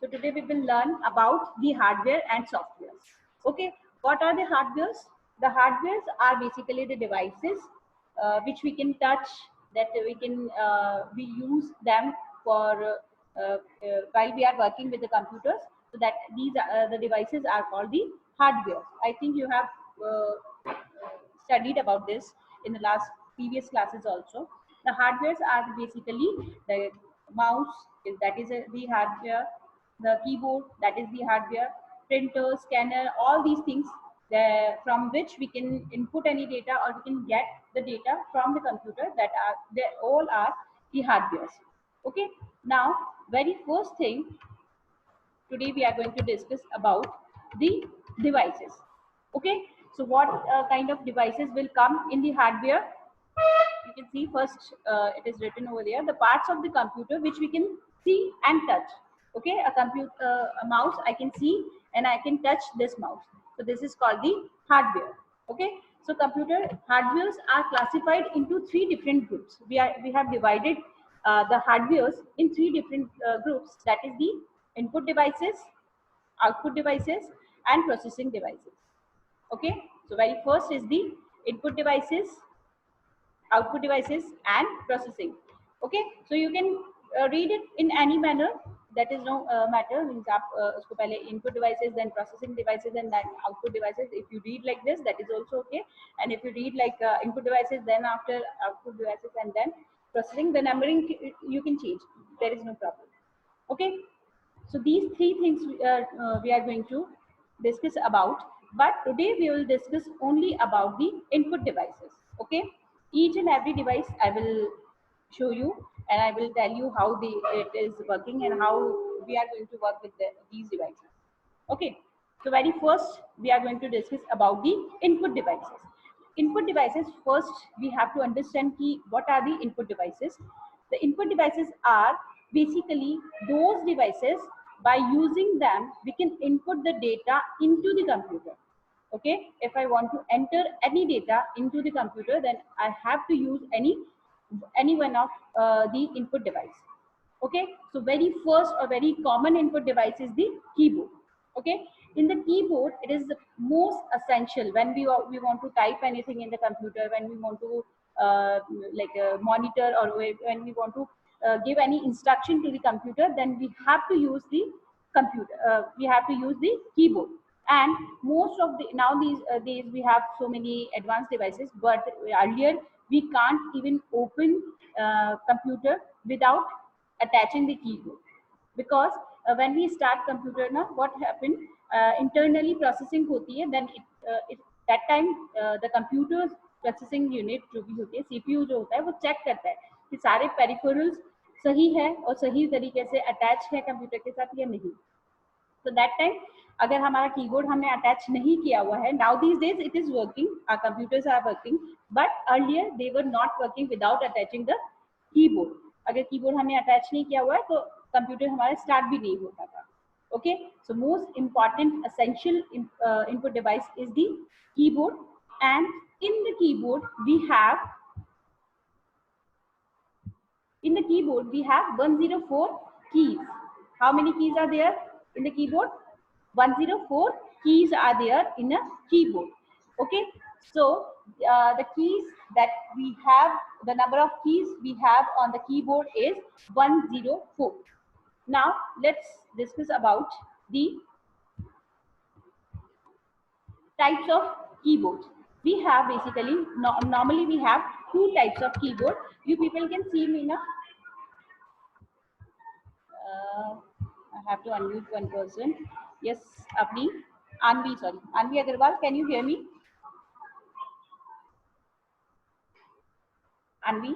So today we will learn about the hardware and software. Okay, what are the hardwares? The hardwares are basically the devices which we can touch, that we use them for while we are working with the computers. So that these the devices are called the hardware. I think you have studied about this in the last previous classes also. The hardwares are basically the mouse, that is the hardware, the keyboard, that is the hardware, printer, scanner, all these things from which we can input any data or we can get the data from the computer, that are they all are the hardwares. Okay, now very first thing, today we are going to discuss about the devices. Okay, so what kind of devices will come in the hardware? You can see first, it is written over there, the parts of the computer which we can see and touch. Okay, a computer, a mouse I can see and I can touch this mouse, so this is called the hardware. Okay, so computer hardwares are classified into three different groups. We have divided the hardwares in three different groups, that is the input devices, output devices, and processing devices. Okay, so very first is the input devices, output devices, and processing. Okay, so you can read it in any manner, that is no matter. Means आप उसको पहले input devices, then processing devices, and then output devices. If you read like this, that is also okay. And if you read like input devices, then after output devices, and then processing, the numbering you can change. There is no problem. Okay, so these three things we are going to discuss about, but today we will discuss only about the input devices. Okay, each and every device I will show you, and I will tell you how it is working and how we are going to work with these devices. Okay, so very first we are going to discuss about the input devices. Input devices, first we have to understand what are the input devices. The input devices are basically those devices, by using them we can input the data into the computer. Okay, if I want to enter any data into the computer, then I have to use any one of the input device. Okay, so very first or very common input device is the keyboard. Okay, in the keyboard it is the most essential when we want to type anything in the computer, when we want to monitor, or when we want to give any instruction to the computer, then we have to use the we have to use the keyboard. And most of the now these days we have so many advanced devices, but earlier we can't even open computer without attaching the keyboard, because when we start computer now, what happened, internally processing hoti hai, then that time the computer processing unit जो भी होती है, CPU जो होता है, वो check करता है कि सारे peripherals सही है और सही तरीके से अटैच है कंप्यूटर के साथ या नहीं. So that time अगर हमारा कीबोर्ड हमने अटैच नहीं किया हुआ है, now these days it is working, our computers are working, but earlier they were not working without attaching the keyboard. अगर कीबोर्ड हमने अटैच नहीं किया हुआ है तो कंप्यूटर हमारा स्टार्ट भी नहीं होता था. Okay, so most important essential input device is the keyboard, and in the keyboard we have 104 keys. How many keys are there in the keyboard? 104 keys are there in a keyboard. Okay, so the keys that we have, the number of keys we have on the keyboard is 104. Now let's discuss about the types of keyboards. We have basically normally we have two types of keyboard. You people can see me now. I have to unmute one person. Yes, Anvi, sorry. Anvi Agarwal, can you hear me? Anvi?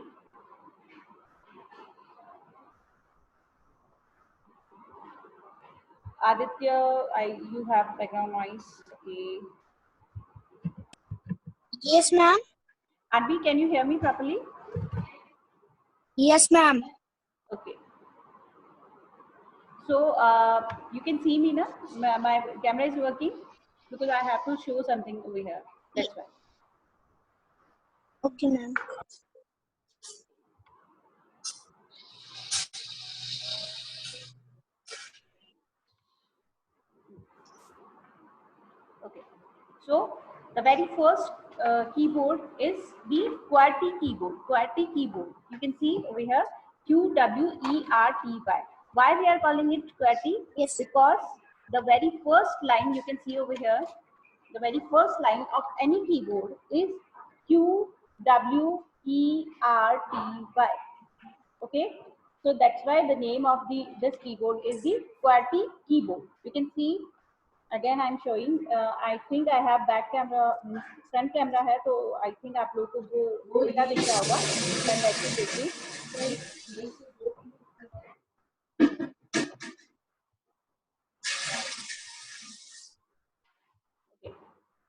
Aditya, you have background noise. Okay. Yes, ma'am. Anvi, can you hear me properly? Yes, ma'am. Okay. So you can see me now. My camera is working because I have to show something over here. That's why. Okay, ma'am. So the very first keyboard is the QWERTY keyboard. QWERTY keyboard. You can see over here QWERTY. Why we are calling it QWERTY? Yes. Because the very first line you can see over here, the very first line of any keyboard is QWERTY. Okay, so that's why the name of this keyboard is the QWERTY keyboard. You can see again I'm showing. I think I have back camera, front camera है, तो I think आप लोग को वो उल्टा दिख रहा होगा. Then let me take it. Okay.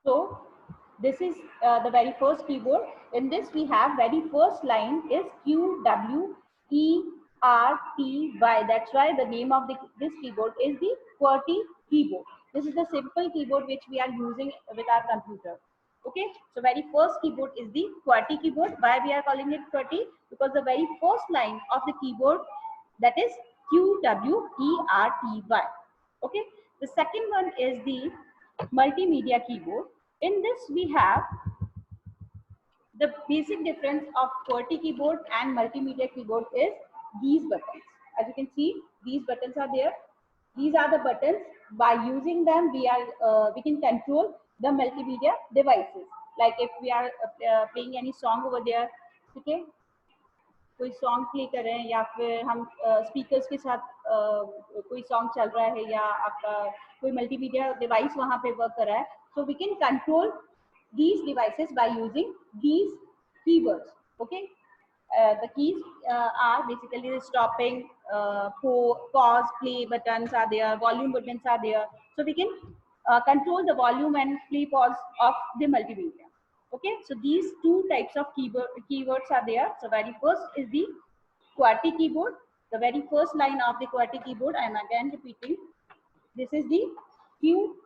So this is the very first keyboard. In this we have very first line is QWERTY. That's why the name of this keyboard is the QWERTY keyboard. This is the simple keyboard which we are using with our computer. Okay, so very first keyboard is the QWERTY keyboard. Why we are calling it QWERTY? Because the very first line of the keyboard, that is QWERTY. Okay, the second one is the multimedia keyboard. In this we have the basic difference of QWERTY keyboard and multimedia keyboard is these buttons. As you can see, these buttons are there. These are the buttons. By using them, we can control the multimedia devices. Like if we are playing any song over there, okay, कोई song play कर रहे हैं या फिर हम speakers के साथ कोई सॉन्ग चल रहा है या आपका कोई मल्टीमीडिया डिवाइस वहां पे वर्क कर रहा है, so we can control these devices by using these keywords. Okay, the keys are basically the stopping, pause, play buttons are there, volume buttons are there, so we can control the volume and play pause of the multimedia. Okay, so these two types of keywords are there. So very first is the QWERTY keyboard. The very first line of the QWERTY keyboard, I am again repeating, this is the QWERTY,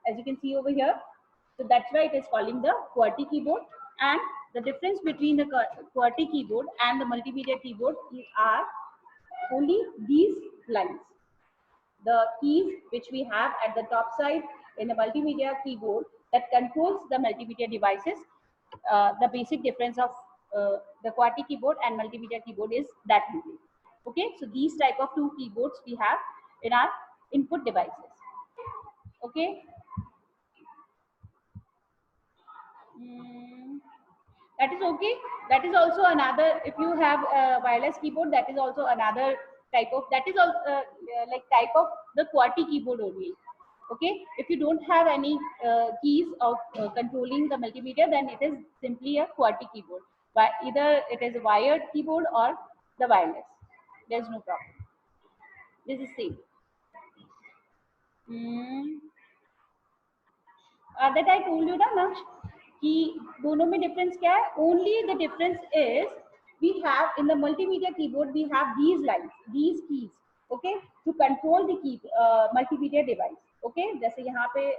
as you can see over here. So that's why it is calling the QWERTY keyboard. And the difference between the QWERTY keyboard and the multimedia keyboard are only these lines. The keys which we have at the top side in the multimedia keyboard that controls the multimedia devices, the basic difference of the QWERTY keyboard and multimedia keyboard is that only. Okay, so these type of two keyboards we have in our input devices. Okay. That is okay. That is also another, if you have a wireless keyboard, that is also another type of, that is also like type of the QWERTY keyboard only. Okay, if you don't have any keys of controlling the multimedia, then it is simply a QWERTY keyboard. But either it is a wired keyboard or the wireless. There's no problem. This is same. That I told you ना कि दोनों में difference क्या है? Only the difference is we have in the multimedia keyboard we have these lines, these keys, okay, to control the key multimedia device. Okay, जैसे यहाँ पे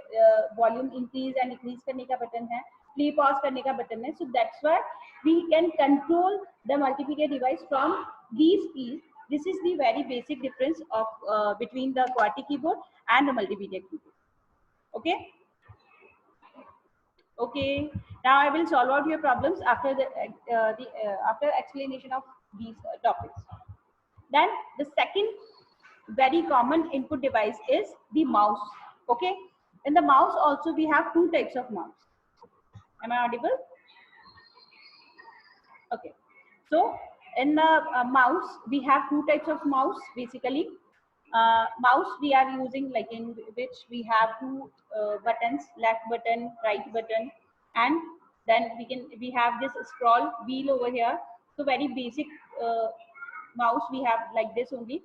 volume increase and decrease करने का बटन है, play pause करने का button है. So that's why we can control the multimedia device from these keys. This is the very basic difference of between the QWERTY keyboard and the multimedia keyboard. Okay. Okay, now I will solve out your problems after after explanation of these topics. Then the second very common input device is the mouse. Okay, in the mouse also we have two types of mouse. Am I audible? Okay, so in the mouse we have two types of mouse basically. Mouse we are using like in which we have two buttons, left button, right button, and then we have this scroll wheel over here. So very basic mouse we have like this only.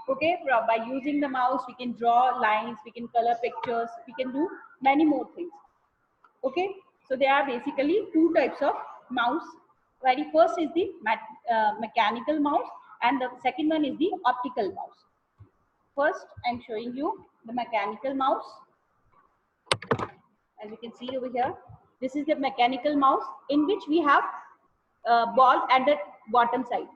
Okay, by using the mouse we can draw lines, we can color pictures, we can do many more things. Okay, so there are basically two types of mouse. Very first is the mechanical mouse and the second one is the optical mouse. First, I'm showing you the mechanical mouse. As you can see over here, this is the mechanical mouse in which we have ball at the bottom side.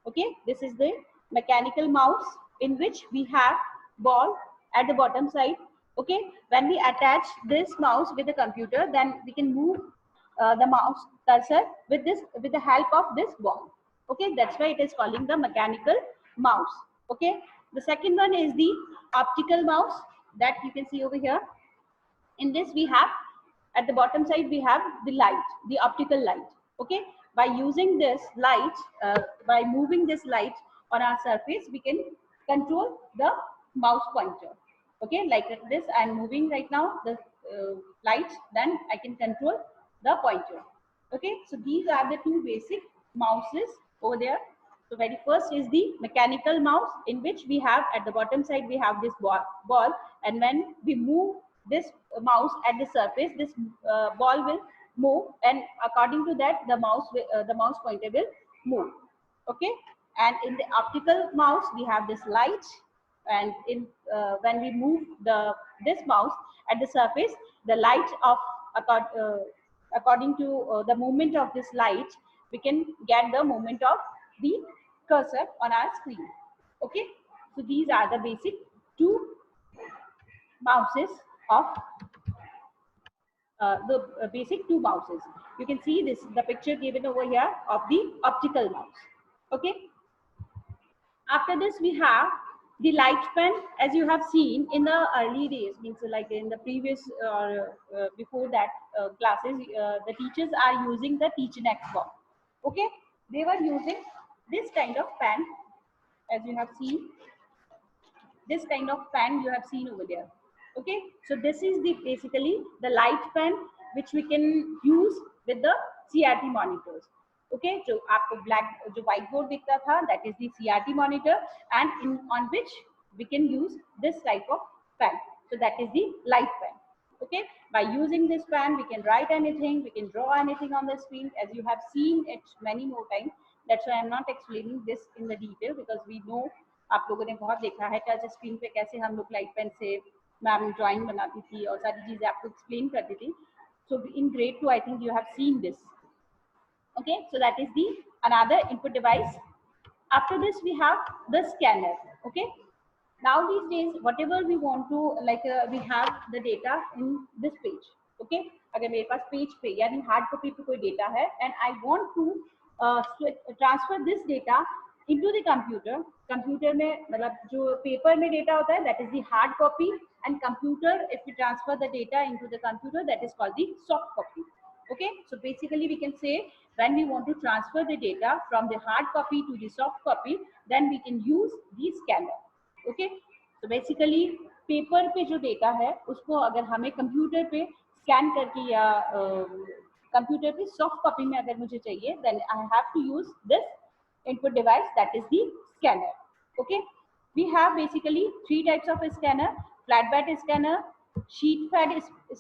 Okay, this is the mechanical mouse in which we have ball at the bottom side. Okay, when we attach this mouse with the computer, then we can move the mouse cursor with the help of this ball. Okay, that's why it is calling the mechanical mouse. Okay, the second one is the optical mouse that you can see over here. In this we have, at the bottom side we have the light, the optical light. Okay, by using this light, by moving this light on our surface, we can control the mouse pointer. Okay, like this I'm moving right now the light, then I can control the pointer. Okay, so these are the two basic mouses over there. So very first is the mechanical mouse, in which we have at the bottom side we have this ball, and when we move this mouse at the surface, this ball will move, and according to that the mouse pointer will move. Okay, and in the optical mouse we have this light, and in when we move this mouse at the surface, the light of according to the movement of this light, we can get the movement of the cursor on our screen. Okay, so these are the basic two mouses of the basic two mouses. You can see this, the picture given over here of the optical mouse. Okay, after this we have the light pen. As you have seen in the early days, means like in the previous before that classes, the teachers are using the TeachNet form. Okay, they were using this kind of pen, as you have seen, this kind of pen you have seen over there. Okay, so this is the basically the light pen which we can use with the CRT monitors. Okay, जो आपको black जो white board दिखता था, that is the CRT monitor, and on which we can use this type of pen. So that is the light pen. Okay, by using this pen we can write anything, we can draw anything on the screen, as you have seen it many more times. That's why I'm not explaining this in the detail, because we know आप लोगों ने बहुत देखा है touch screen पे कैसे हम लोग लाइट पेन से मैम ड्राइंग बनाती थी और सारी चीजें आपको एक्सप्लेन करती थी. So in grade 2 I think you have seen this. Okay, so that is the another input device. After this we have the scanner. Okay, now these days whatever we want to we have the data in this page. Okay, अगर मेरे पास page पे यानी hard copy पे कोई data है and I want to transfer this data into the computer. Computer में मतलब जो पेपर में डेटा होता है that is the hard copy, and computer, if we transfer the data into the computer, that is called the soft copy. Okay, so basically we can say when we want to transfer the data from the hard copy to the soft copy, then we can use the scanner. Okay, so basically paper पे जो data है उसको अगर हमें computer पे scan करके या computer पे सॉफ्ट कॉपी में अगर मुझे चाहिए, then I have to use this input device, that is the scanner. Okay, we have basically three types of scanner: flat bed scanner, sheet fed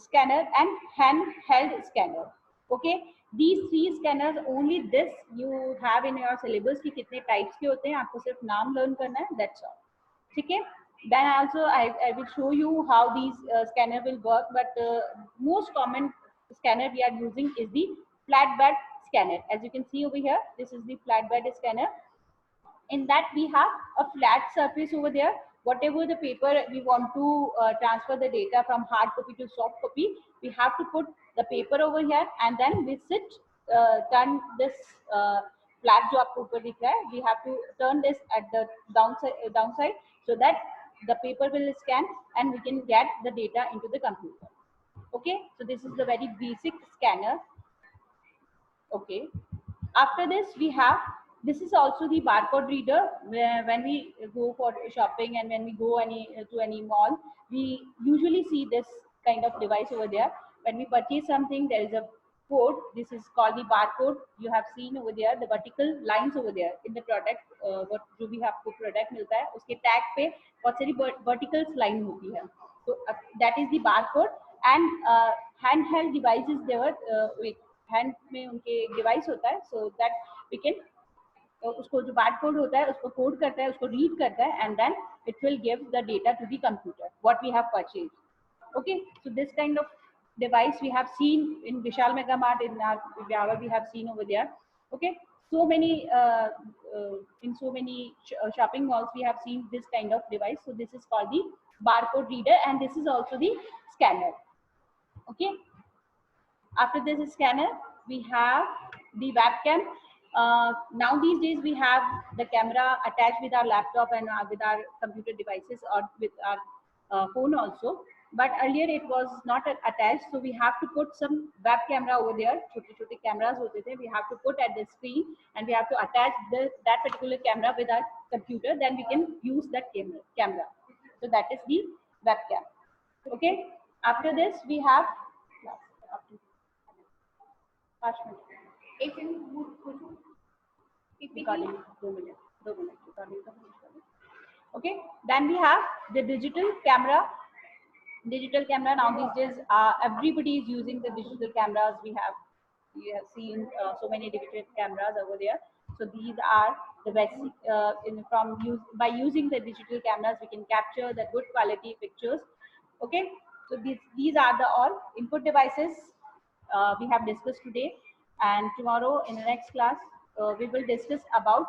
scanner, and handheld scanner. Okay, these three scanners, only this you have in your syllabus कि कितने types के होते हैं, आपको सिर्फ नाम learn करना है, that's all. ठीक है, then also I will show you how these scanner will work, but most common scanner we are using is the flat bed scanner. As you can see over here, this is the flat bed scanner. In that we have a flat surface over there. Whatever the paper we want to transfer the data from hard copy to soft copy, we have to put the paper over here, and then we turn this flat जो आपको ऊपर दिख रहा है, we have to turn this at the downside so that the paper will scan and we can get the data into the computer. Okay, so this is the very basic scanner. Okay, after this we have, this is also the barcode reader. When we go for shopping and when we go to any mall, we usually see this kind of device over there. When we purchase something, there is a code. This is called the barcode. You have seen over there the vertical lines over there in the product. What जो भी आपको product मिलता है उसके tag पे बहुत सारी vertical line होती है. So that is the barcode. And handheld devices there. Hand में उनके डिवाइस होता है, सो दैट वी कैन उसको जो बार कोड होता है उसको कोड करता है, उसको रीड करता है, and then it will give the data to the computer what we have purchase. Okay, so this kind of device we have seen in Vishal Mega Mart, in our we have seen over there. Okay, so many in so many shopping malls we have seen this kind of device. So this is called the barcode reader, and this is also the scanner. Okay. After this scanner, we have the webcam. Now these days we have the camera attached with our laptop and with our computer devices or with our phone also. But earlier it was not attached, so we have to put some web camera over there. छोटे-छोटे cameras होते थे. We have to put at the screen and we have to attach that particular camera with our computer. Then we can use that camera. So that is the webcam. Okay. After this we have. पाँच minute एक recording 2 minute recording का finish कर लो. Okay, then we have the digital camera. Digital camera now these days everybody is using the digital cameras. We have seen so many digital cameras over there. So these are the best by using the digital cameras we can capture the good quality pictures. Okay, so these are the all input devices we have discussed today, and tomorrow in the next class we will discuss about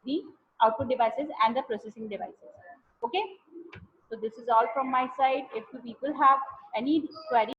the output devices and the processing devices. Okay, so this is all from my side. If you people have any query